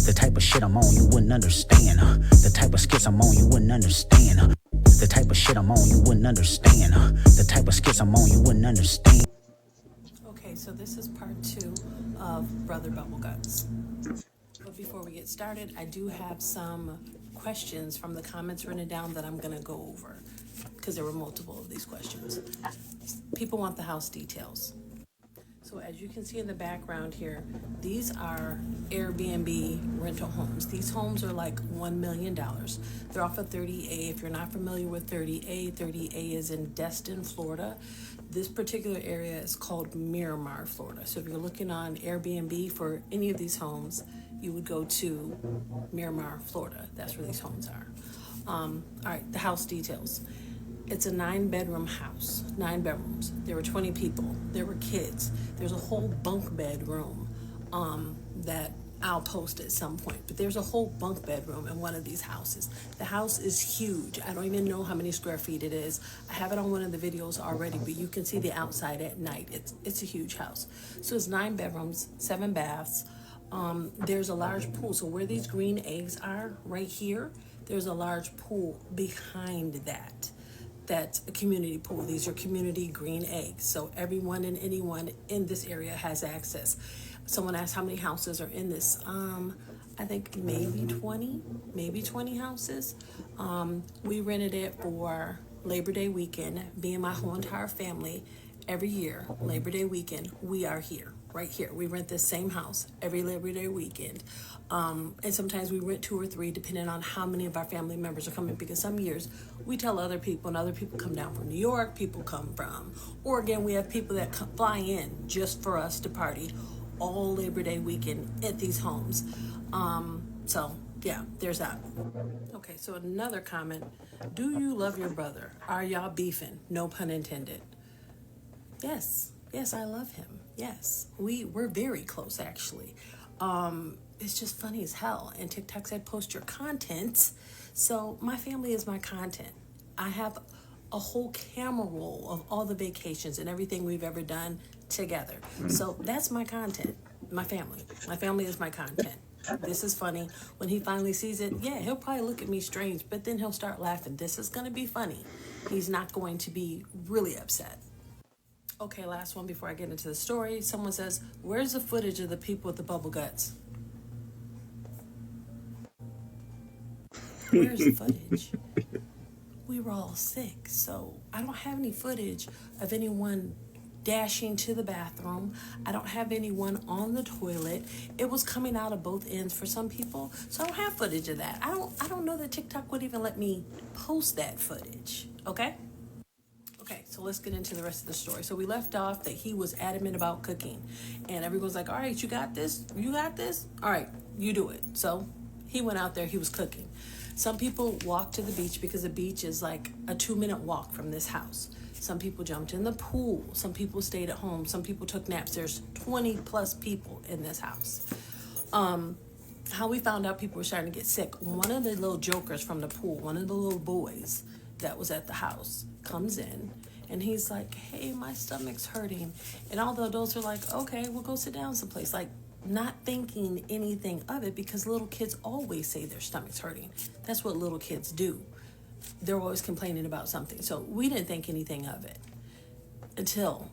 The type of shit I'm on, you wouldn't understand. The type of skits I'm on, you wouldn't understand. The type of shit I'm on, you wouldn't understand. The type of skits I'm on, you wouldn't understand. Okay, so this is part 2 of Brother Bubbleguts. But before we get started, I do have some questions from the comments written down that I'm going to go over because there were multiple of these questions. People want the house details. So as you can see in the background here, these are Airbnb rental homes. These homes are like $1 million. They're off of 30A. If you're not familiar with 30A, 30A is in Destin, Florida. This particular area is called Miramar, Florida. So if you're looking on Airbnb for any of these homes, you would go to Miramar, Florida. That's where these homes are. All right, the house details. It's a 9-bedroom house, 9 bedrooms. There were 20 people. There were kids. There's a whole bunk bedroom that I'll post at some point. But there's a whole bunk bedroom in one of these houses. The house is huge. I don't even know how many square feet it is. I have it on one of the videos already, but you can see the outside at night. It's a huge house. So it's 9 bedrooms, 7 baths. There's a large pool. So where these green eggs are, right here, there's a large pool behind that. That's a community pool. These are community green eggs. So everyone and anyone in this area has access. Someone asked how many houses are in this. I think maybe 20 houses. We rented it for Labor Day weekend. Me and my whole entire family, every year, Labor Day weekend, we are here, right here. We rent this same house every Labor Day weekend. And sometimes we rent 2 or 3 depending on how many of our family members are coming, because some years we tell other people and other people come down from New York, people come from Oregon. We have people that fly in just for us to party all Labor Day weekend at these homes. So yeah, there's that. Okay, so another comment. Do you love your brother? Are y'all beefing? No pun intended. Yes, I love him. Yes, we're very close actually. It's just funny as hell. And TikTok said post your content. So my family is my content. I have a whole camera roll of all the vacations and everything we've ever done together. So that's my content. My family is my content. This is funny. When he finally sees it, yeah, he'll probably look at me strange, but then he'll start laughing. This is going to be funny. He's not going to be really upset. Okay, last one before I get into the story. Someone says, where's the footage of the people with the bubble guts? Where's the footage? We were all sick, so I don't have any footage of anyone dashing to the bathroom. I don't have anyone on the toilet. It was coming out of both ends for some people, so I don't have footage of that. I don't know that TikTok would even let me post that footage, okay? Okay, so let's get into the rest of the story. So we left off that he was adamant about cooking, and everyone's like, all right, you got this? You got this? All right, you do it. So he went out there, he was cooking. Some people walked to the beach because the beach is like a 2-minute walk from this house. Some people jumped in the pool. Some people stayed at home. Some people took naps. There's 20 plus people in this house. How we found out people were starting to get sick, one of the little jokers from the pool, one of the little boys that was at the house, comes in and he's like, hey, my stomach's hurting. And all the adults are like, okay, we'll go sit down someplace. Like, not thinking anything of it, because little kids always say their stomach's hurting. That's what little kids do. They're always complaining about something. So we didn't think anything of it until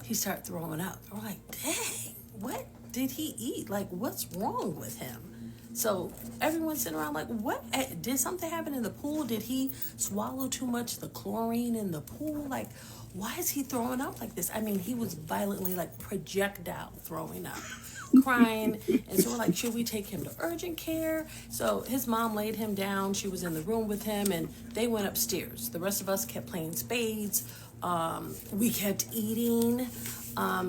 he started throwing up. We're like, dang, what did he eat? Like, what's wrong with him? So everyone's sitting around like, what? Did something happen in the pool? Did he swallow too much the chlorine in the pool? Like, why is he throwing up like this? I mean, he was violently like projectile throwing up, crying. And so we're like, should we take him to urgent care? So his mom laid him down. She was in the room with him and they went upstairs. The rest of us kept playing spades. We kept eating.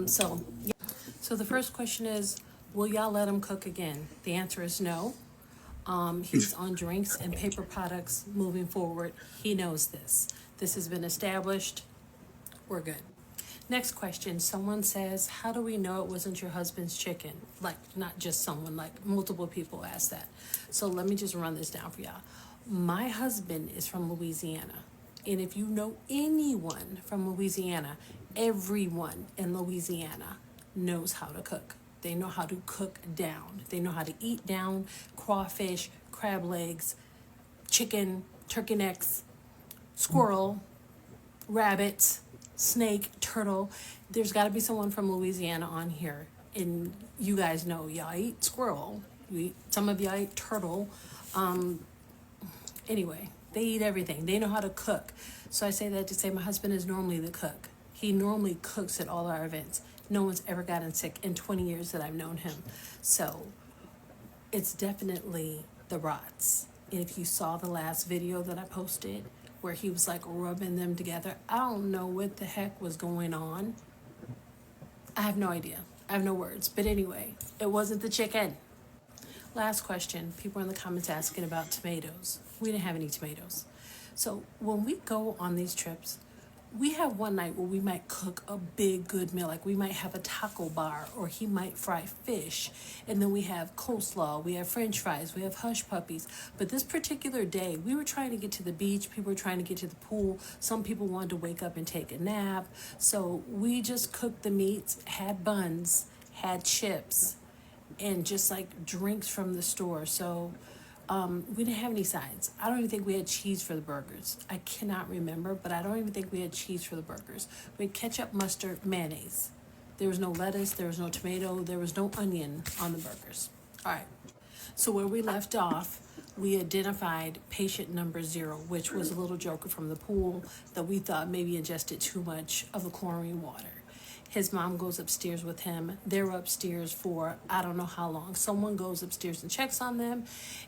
So the first question is, will y'all let him cook again? The answer is no. He's on drinks and paper products moving forward. He knows this. This has been established. We're good. Next question. Someone says, how do we know it wasn't your husband's chicken? Like, not just someone, like multiple people ask that. So let me just run this down for y'all. My husband is from Louisiana. And if you know anyone from Louisiana, everyone in Louisiana knows how to cook. They know how to cook down. They know how to eat down crawfish, crab legs, chicken, turkey necks, squirrel, rabbit, snake, turtle. There's got to be someone from Louisiana on here. And you guys know, y'all eat squirrel. Some of y'all eat turtle. Anyway, they eat everything. They know how to cook. So I say that to say my husband is normally the cook. He normally cooks at all our events. No one's ever gotten sick in 20 years that I've known him. So it's definitely the rots. And if you saw the last video that I posted where he was like rubbing them together, I don't know what the heck was going on. I have no idea. I have no words. But anyway, it wasn't the chicken. Last question. People in the comments asking about tomatoes. We didn't have any tomatoes. So when we go on these trips, we have one night where we might cook a big good meal. Like we might have a taco bar, or he might fry fish. And then we have coleslaw, we have french fries, we have hush puppies. But this particular day, we were trying to get to the beach. People were trying to get to the pool. Some people wanted to wake up and take a nap. So we just cooked the meats, had buns, had chips, and just like drinks from the store. So we didn't have any sides. I don't even think we had cheese for the burgers. I cannot remember, but I don't even think we had cheese for the burgers. We had ketchup, mustard, mayonnaise. There was no lettuce, there was no tomato, there was no onion on the burgers. All right. So where we left off, we identified patient number 0, which was a little joker from the pool that we thought maybe ingested too much of the chlorine water. His mom goes upstairs with him. They're upstairs for I don't know how long. Someone goes upstairs and checks on them,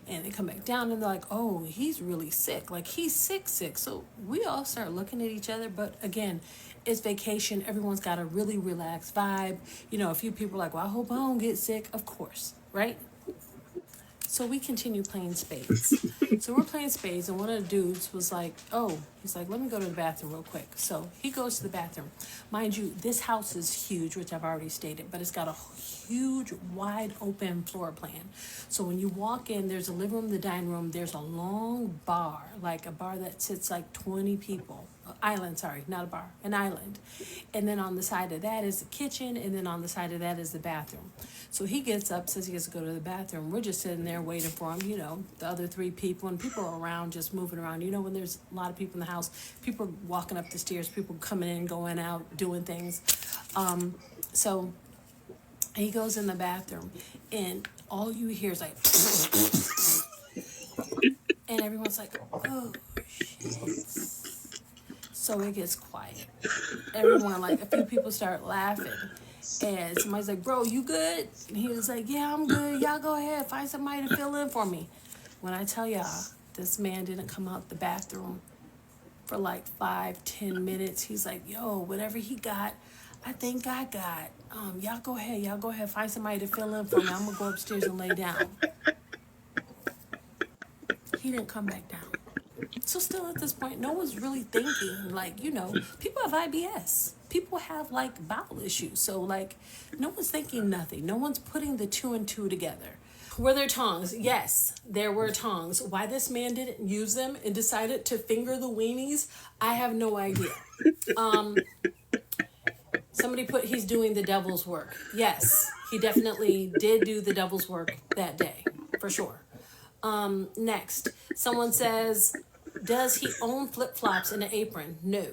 and they come back down and they're like, oh, he's really sick. Like he's sick. So we all start looking at each other. But again, it's vacation. Everyone's got a really relaxed vibe. You know, a few people are like, well, I hope I don't get sick. Of course, right? So we continue playing spades. So we're playing spades, and one of the dudes was like, oh, he's like, let me go to the bathroom real quick. So he goes to the bathroom. Mind you, this house is huge, which I've already stated, but it's got a huge, wide open floor plan. So when you walk in, there's a living room, the dining room, there's a long bar, like a bar that sits like 20 people. Island, sorry, not a bar, an island. And then on the side of that is the kitchen, and then on the side of that is the bathroom. So he gets up, says he has to go to the bathroom. We're just sitting there waiting for him, you know, the other 3 people, and people are around just moving around. You know, when there's a lot of people in the house, people are walking up the stairs, people coming in, going out, doing things. So he goes in the bathroom, and all you hear is like, and everyone's like, oh, shit. So it gets quiet. Everyone, like a few people start laughing. And somebody's like, bro, you good? And he was like, yeah, I'm good. Y'all go ahead. Find somebody to fill in for me. When I tell y'all, this man didn't come out the bathroom for like 5-10 minutes. He's like, yo, whatever he got, I think I got. Y'all go ahead. Find somebody to fill in for me. I'm going to go upstairs and lay down. He didn't come back down. So still at this point, no one's really thinking, like, you know, people have IBS. People have, like, bowel issues. So, like, no one's thinking nothing. No one's putting the 2 and 2 together. Were there tongs? Yes, there were tongs. Why this man didn't use them and decided to finger the weenies, I have no idea. Somebody put he's doing the devil's work. Yes, he definitely did do the devil's work that day, for sure. Next, someone says, does he own flip-flops and an apron? No.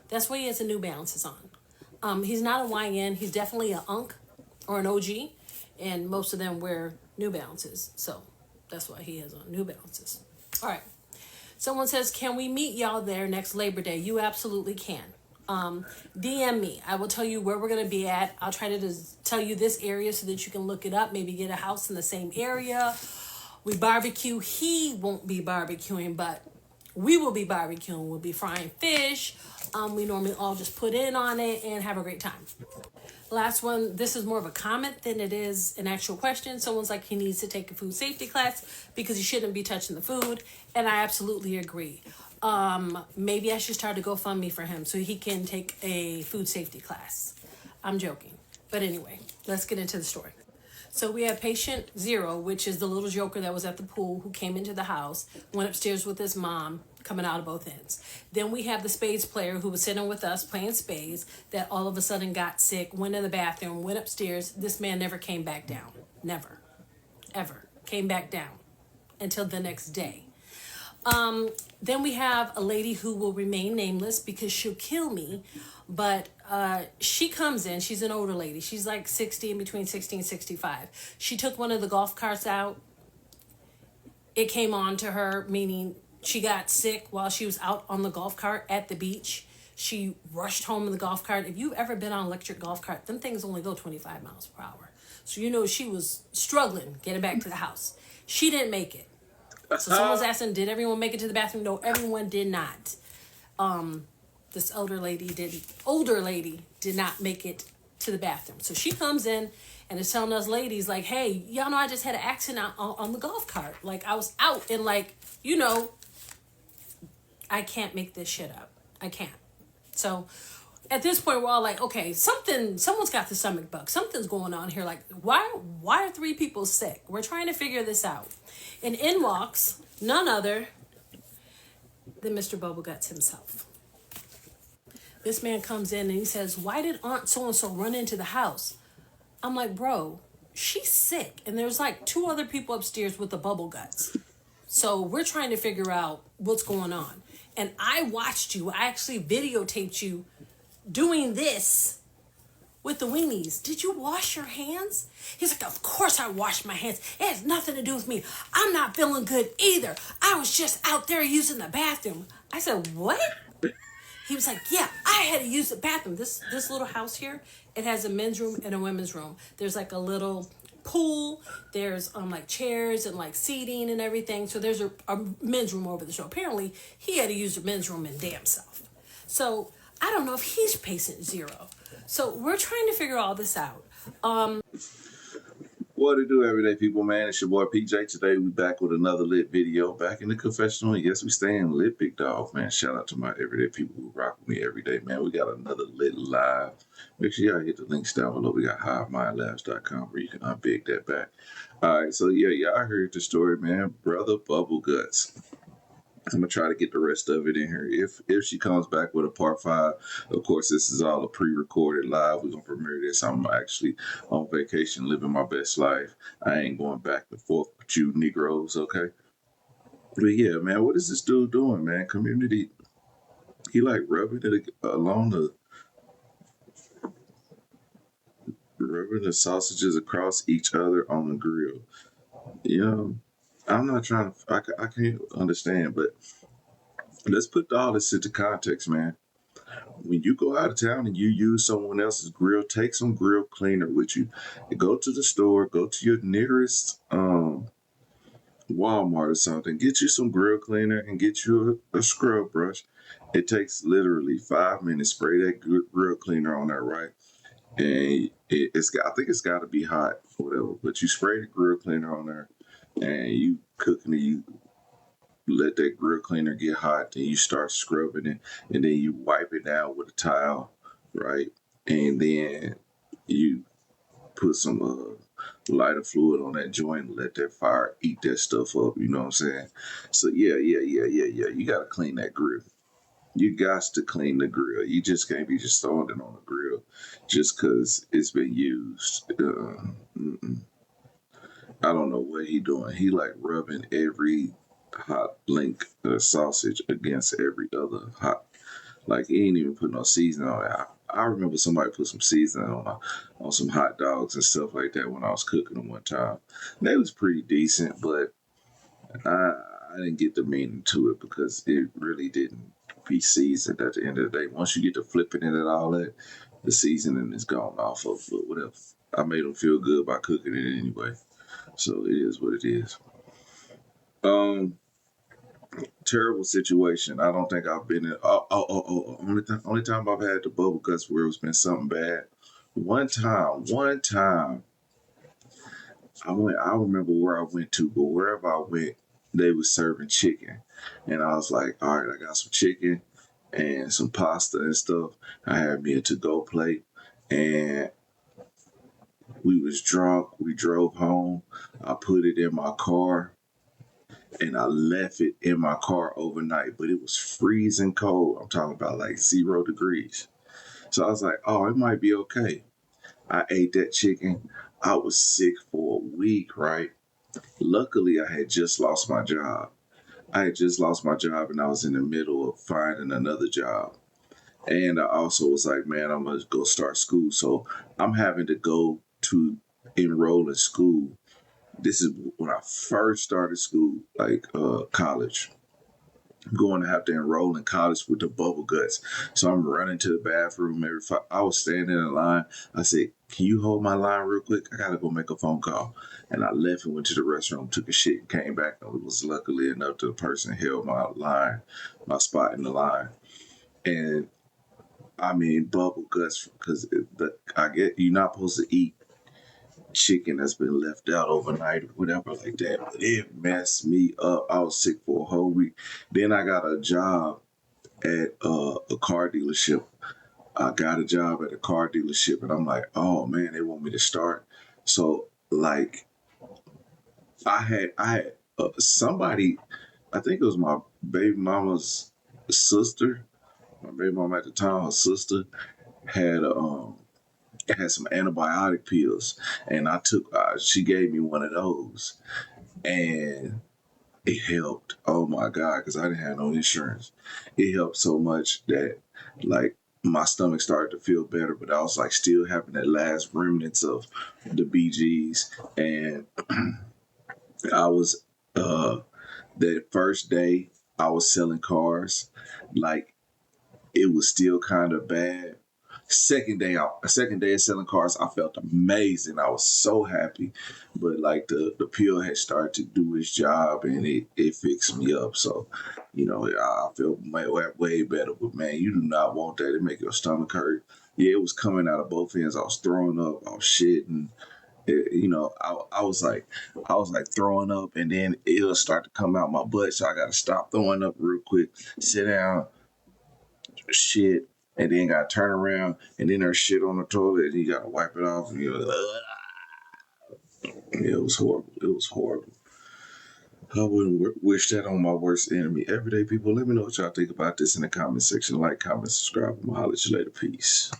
That's why he has the New Balances on. He's not a YN. He's definitely an UNC or an OG, and most of them wear New Balances. So that's why he has on New Balances. All right. Someone says, can we meet y'all there next Labor Day? You absolutely can. DM me. I will tell you where we're going to be at. I'll try to tell you this area so that you can look it up, maybe get a house in the same area. We barbecue. He won't be barbecuing, but we will be barbecuing. We'll be frying fish. We normally all just put in on it and have a great time. Last one, this is more of a comment than it is an actual question. Someone's like, he needs to take a food safety class because he shouldn't be touching the food. And I absolutely agree. Maybe I should start a GoFundMe for him so he can take a food safety class. I'm joking. But anyway, let's get into the story. So we have patient 0, which is the little joker that was at the pool who came into the house, went upstairs with his mom, coming out of both ends. Then we have the spades player who was sitting with us playing spades that all of a sudden got sick, went in the bathroom, went upstairs. This man never came back down. Never, ever came back down until the next day. Then we have a lady who will remain nameless because she'll kill me. But she comes in, she's an older lady. She's like 60, in between 60 and 65. She took one of the golf carts out. It came on to her, meaning she got sick while she was out on the golf cart at the beach. She rushed home in the golf cart. If you've ever been on an electric golf cart, them things only go 25 miles per hour. So you know she was struggling getting back to the house. She didn't make it. So someone's asking, did everyone make it to the bathroom? No, everyone did not. This older lady did not make it to the bathroom. So she comes in and is telling us ladies like, hey, y'all know I just had an accident on the golf cart. Like I was out and like, you know, I can't make this shit up. I can't. So at this point, we're all like, okay, someone's got the stomach bug. Something's going on here. Like, why are 3 people sick? We're trying to figure this out. And in walks none other than Mr. Bubbleguts himself. This man comes in and he says, why did Aunt so-and-so run into the house? I'm like, bro, she's sick. And there's like 2 other people upstairs with the bubble guts. So we're trying to figure out what's going on. And I watched you. I actually videotaped you doing this with the weenies. Did you wash your hands? He's like, of course I washed my hands. It has nothing to do with me. I'm not feeling good either. I was just out there using the bathroom. I said, what? He was like, yeah, I had to use the bathroom. This little house here, it has a men's room and a women's room. There's like a little pool. There's like chairs and like seating and everything. So there's a men's room over the show. Apparently, he had to use the men's room in damn self. So I don't know if he's patient 0. So we're trying to figure all this out. What to do, everyday people, man? It's your boy PJ. Today we back with another lit video. Back in the confessional, and yes, we staying lit, big dog, man. Shout out to my everyday people who rock with me every day, man. We got another lit live. Make sure y'all hit the links down below. We got HiveMindLabs.com where you can unbig that back. All right, so yeah, y'all heard the story, man. Brother Bubble Guts. I'm gonna try to get the rest of it in here. If she comes back with a part 5, of course, this is all a pre-recorded live. We're gonna premiere this. I'm actually on vacation, living my best life. I ain't going back and forth with you Negroes, okay? But yeah, man, what is this dude doing, man? Community, he like rubbing the sausages across each other on the grill. You know, I'm not trying to. I can't understand, but let's put all this into context, man. When you go out of town and you use someone else's grill, take some grill cleaner with you. Go to the store, go to your nearest Walmart or something, get you some grill cleaner and get you a scrub brush. It takes literally 5 minutes. Spray that grill cleaner on there, right? And I think it's got to be hot, whatever. But you spray the grill cleaner on there, and you cooking it. You let that grill cleaner get hot, then you start scrubbing it, and then you wipe it down with a towel, right? And then you put some lighter fluid on that joint and let that fire eat that stuff up, you know what I'm saying? So yeah. You gotta clean that grill. You got to clean the grill. You just can't be just throwing it on the grill just because it's been used. I don't know what he doing. He like rubbing every hot link sausage against every other hot. Like he ain't even put no seasoning on it. I remember somebody put some seasoning on some hot dogs and stuff like that when I was cooking them one time. And they was pretty decent, but I didn't get the meaning to it because it really didn't be seasoned at the end of the day. Once you get to flipping it and all that, the seasoning is gone off of. But whatever. I made them feel good by cooking it anyway. So it is what it is. Terrible situation. I don't think I've been in. Only time I've had the bubble guts where it's been something bad. One time, I remember where I went to, but wherever I went, they was serving chicken, and I was like, all right, I got some chicken and some pasta and stuff. I had me a to-go plate, and we was drunk. We drove home. I put it in my car, and I left it in my car overnight, but it was freezing cold. I'm talking about like 0 degrees. So I was like, oh, it might be okay. I ate that chicken. I was sick for a week, right? Luckily, I had just lost my job. I had just lost my job and I was in the middle of finding another job. And I also was like, man, I'm going to go start school. So I'm having to go to enroll in school. This is when I first started school, like college. Going to have to enroll in college with the bubble guts. So I'm running to the bathroom I was standing in line. I said, can you hold my line real quick? I got to go make a phone call. And I left and went to the restroom, took a shit, and came back. And it was luckily enough that the person held my line, my spot in the line. And I mean, bubble guts, because I get you're not supposed to eat chicken that's been left out overnight or whatever like that. But it messed me up. I was sick for a whole week. Then I got a job at a car dealership. I got a job at a car dealership, and I'm like, oh man, they want me to start. So like, I had somebody. I think it was my baby mama's sister. My baby mama at the time, her sister had had some antibiotic pills, and I took. She gave me one of those, and it helped. Oh my god, because I didn't have no insurance. It helped so much that like my stomach started to feel better, but I was like still having that last remnants of the BGs, and I was that first day I was selling cars, like it was still kind of bad. Second day of selling cars, I felt amazing. I was so happy, but like the pill had started to do its job and it fixed me up. So, I felt way better. But man, you do not want that. It make your stomach hurt. Yeah, it was coming out of both ends. I was throwing up. I was shitting. I was like throwing up, and then it'll start to come out my butt. So I got to stop throwing up real quick, sit down, shit, and then got to turn around, and then there's shit on the toilet, and you got to wipe it off. And it was horrible. It was horrible. I wouldn't wish that on my worst enemy. Everyday people, let me know what y'all think about this in the comment section. Like, comment, subscribe. I'm going to holler at you later. Peace.